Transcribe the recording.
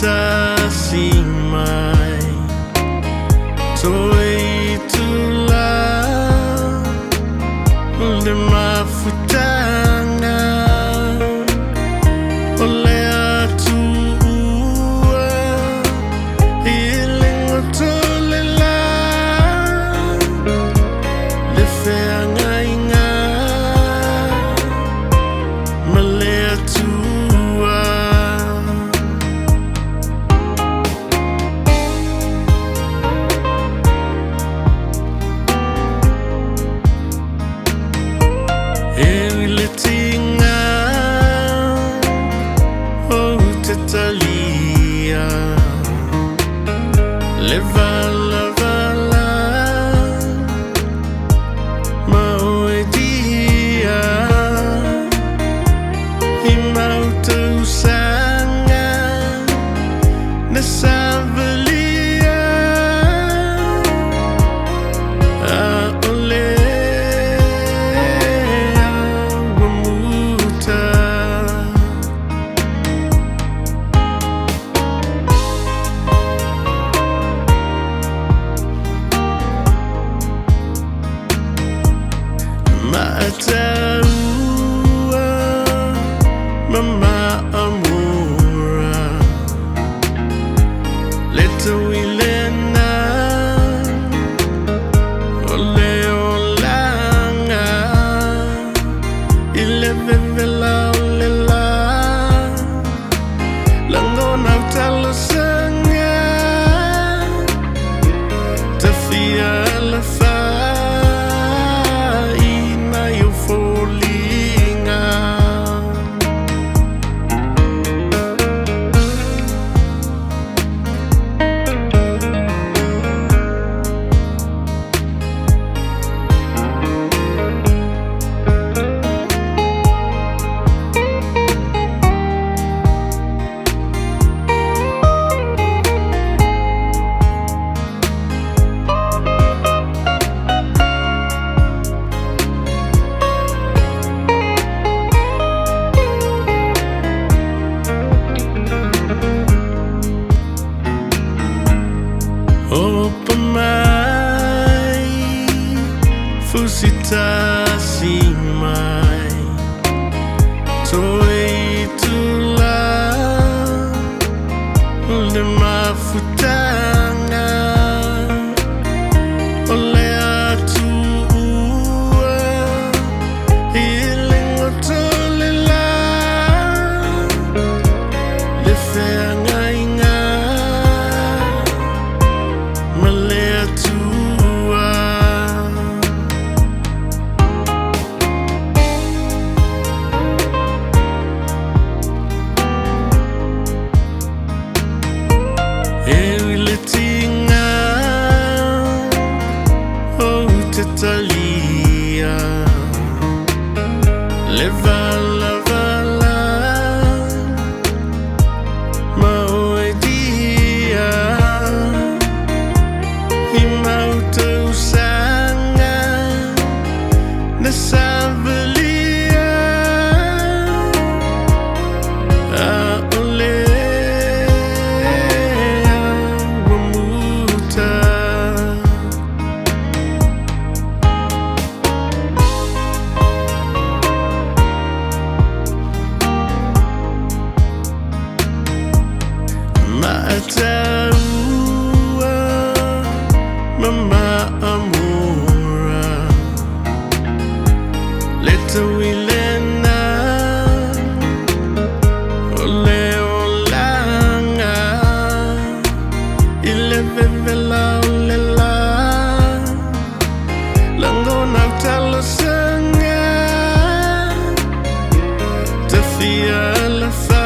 fusitasi mai toi tula le mafutanga ole atua ilengo tolela le feanga inga male atua tinga o te talia le vala vala ma oe dia I mauta usanga na savalia a ole Mataua mama amura leta wilena ole olanga ile vevela olela langona utalasanga tafia la fa Opo Mai fusitasi mai toi tula le mafutanga ole atua ilengo tolela le feanga inga male atua le tinga o te talia le vala vala ma oe dia I mauta usanga na savalia a ole Mataua mama amura leta wilena ole olanga ile vevela olela langona utalasanga tafia la fa